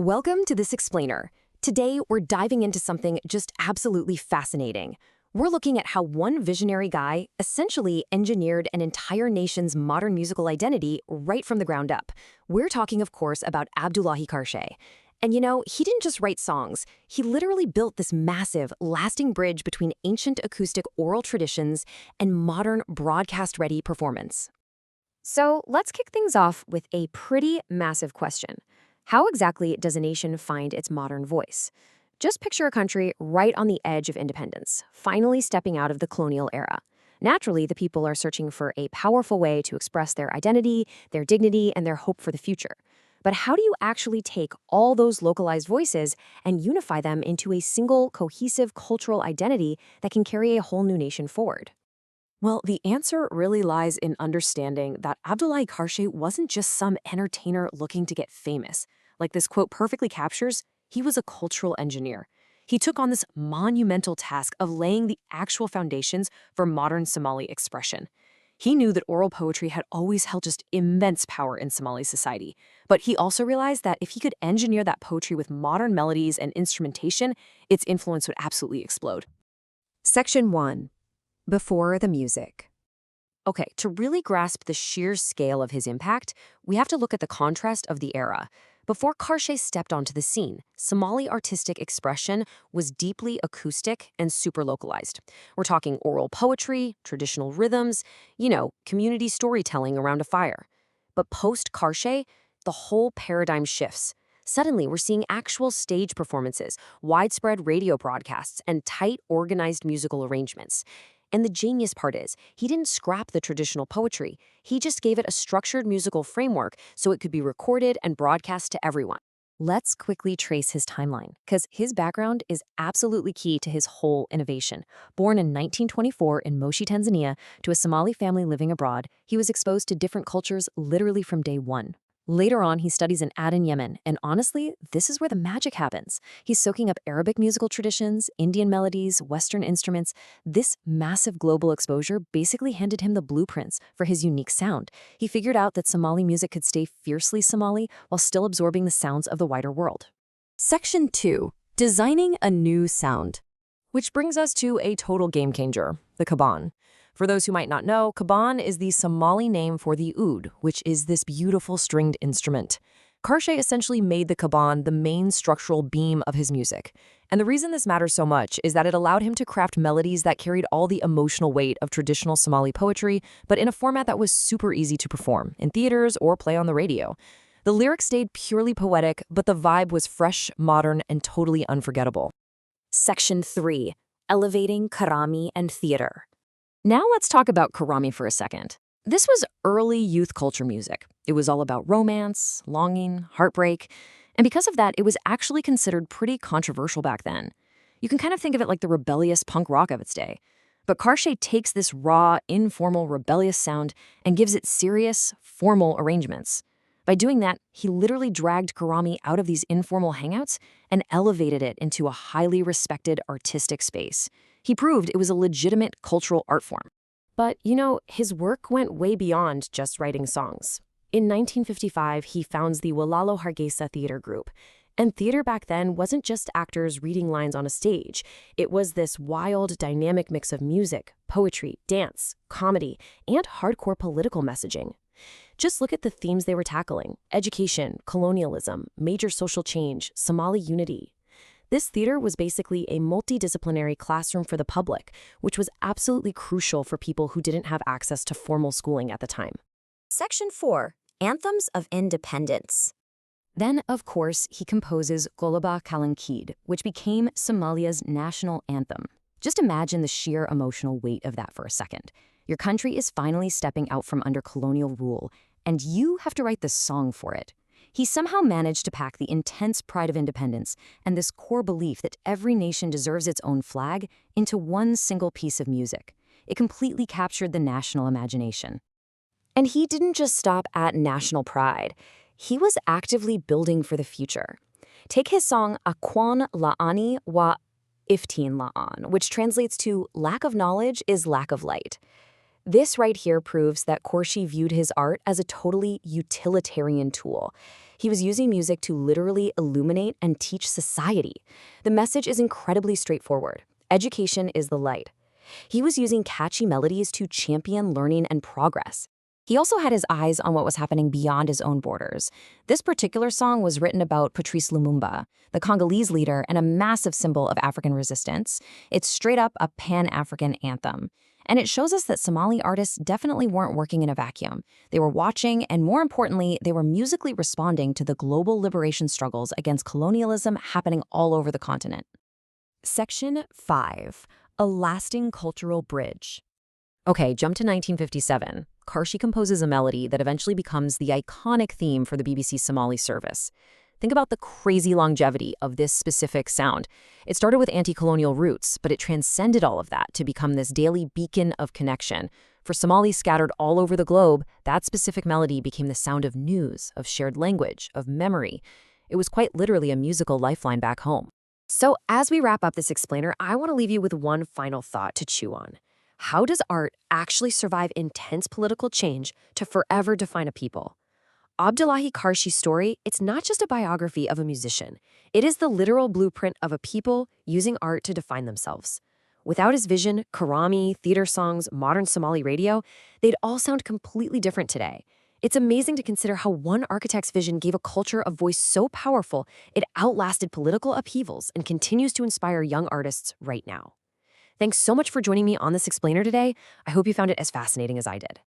Welcome to This Explainer. Today, we're diving into something just absolutely fascinating. We're looking at how one visionary guy essentially engineered an entire nation's modern musical identity right from the ground up. We're talking, of course, about Abdullahi Qarshe. And he didn't just write songs. He literally built this massive, lasting bridge between ancient acoustic oral traditions and modern broadcast-ready performance. So let's kick things off with a pretty massive question. How exactly does a nation find its modern voice? Just picture a country right on the edge of independence, finally stepping out of the colonial era. Naturally, the people are searching for a powerful way to express their identity, their dignity, and their hope for the future. But how do you actually take all those localized voices and unify them into a single, cohesive cultural identity that can carry a whole new nation forward? Well, the answer really lies in understanding that Abdullahi Qarshe wasn't just some entertainer looking to get famous. Like this quote perfectly captures, he was a cultural engineer. He took on this monumental task of laying the actual foundations for modern Somali expression. He knew that oral poetry had always held just immense power in Somali society, but he also realized that if he could engineer that poetry with modern melodies and instrumentation, its influence would absolutely explode. Section 1. Before the music. Okay, to really grasp the sheer scale of his impact, we have to look at the contrast of the era. Before Qarshe stepped onto the scene, Somali artistic expression was deeply acoustic and super localized. We're talking oral poetry, traditional rhythms, community storytelling around a fire. But post-Qarshe, the whole paradigm shifts. Suddenly, we're seeing actual stage performances, widespread radio broadcasts, and tight, organized musical arrangements. And the genius part is, he didn't scrap the traditional poetry. He just gave it a structured musical framework so it could be recorded and broadcast to everyone. Let's quickly trace his timeline, because his background is absolutely key to his whole innovation. Born in 1924 in Moshi, Tanzania, to a Somali family living abroad, he was exposed to different cultures literally from day one. Later on, he studies in Aden, Yemen, and honestly, this is where the magic happens. He's soaking up Arabic musical traditions, Indian melodies, Western instruments. This massive global exposure basically handed him the blueprints for his unique sound. He figured out that Somali music could stay fiercely Somali while still absorbing the sounds of the wider world. Section 2. Designing a new sound. Which brings us to a total game changer, the Kaban. For those who might not know, Kaban is the Somali name for the oud, which is this beautiful stringed instrument. Qarshe essentially made the Kaban the main structural beam of his music. And the reason this matters so much is that it allowed him to craft melodies that carried all the emotional weight of traditional Somali poetry, but in a format that was super easy to perform, in theaters or play on the radio. The lyrics stayed purely poetic, but the vibe was fresh, modern, and totally unforgettable. Section 3. Elevating Qaraami and Theater. Now let's talk about Qaraami for a second. This was early youth culture music. It was all about romance, longing, heartbreak, and because of that, it was actually considered pretty controversial back then. You can kind of think of it like the rebellious punk rock of its day. But Qarshe takes this raw, informal, rebellious sound and gives it serious, formal arrangements. By doing that, he literally dragged Qaraami out of these informal hangouts and elevated it into a highly respected artistic space. He proved it was a legitimate cultural art form. But, his work went way beyond just writing songs. In 1955, he founds the Walalo Hargeisa Theater Group. And theater back then wasn't just actors reading lines on a stage. It was this wild, dynamic mix of music, poetry, dance, comedy, and hardcore political messaging. Just look at the themes they were tackling: education, colonialism, major social change, Somali unity. This theater was basically a multidisciplinary classroom for the public, which was absolutely crucial for people who didn't have access to formal schooling at the time. Section 4. Anthems of Independence. Then, of course, he composes Qolobaa Calankeed, which became Somalia's national anthem. Just imagine the sheer emotional weight of that for a second. Your country is finally stepping out from under colonial rule, and you have to write the song for it. He somehow managed to pack the intense pride of independence and this core belief that every nation deserves its own flag into one single piece of music. It completely captured the national imagination. And he didn't just stop at national pride. He was actively building for the future. Take his song Akwan La'ani wa Iftiin La'an, which translates to lack of knowledge is lack of light. This right here proves that Qarshe viewed his art as a totally utilitarian tool. He was using music to literally illuminate and teach society. The message is incredibly straightforward. Education is the light. He was using catchy melodies to champion learning and progress. He also had his eyes on what was happening beyond his own borders. This particular song was written about Patrice Lumumba, the Congolese leader and a massive symbol of African resistance. It's straight up a pan-African anthem. And it shows us that Somali artists definitely weren't working in a vacuum. They were watching, and more importantly, they were musically responding to the global liberation struggles against colonialism happening all over the continent. Section 5. A lasting cultural bridge. Okay, jump to 1957. Qarshe composes a melody that eventually becomes the iconic theme for the BBC Somali service. Think about the crazy longevity of this specific sound. It started with anti-colonial roots, but it transcended all of that to become this daily beacon of connection. For Somalis scattered all over the globe, that specific melody became the sound of news, of shared language, of memory. It was quite literally a musical lifeline back home. So as we wrap up this explainer, I want to leave you with one final thought to chew on. How does art actually survive intense political change to forever define a people? Abdullahi Qarshe's story, it's not just a biography of a musician. It is the literal blueprint of a people using art to define themselves. Without his vision, Qaraami, theater songs, modern Somali radio, they'd all sound completely different today. It's amazing to consider how one architect's vision gave a culture a voice so powerful it outlasted political upheavals and continues to inspire young artists right now. Thanks so much for joining me on this explainer today. I hope you found it as fascinating as I did.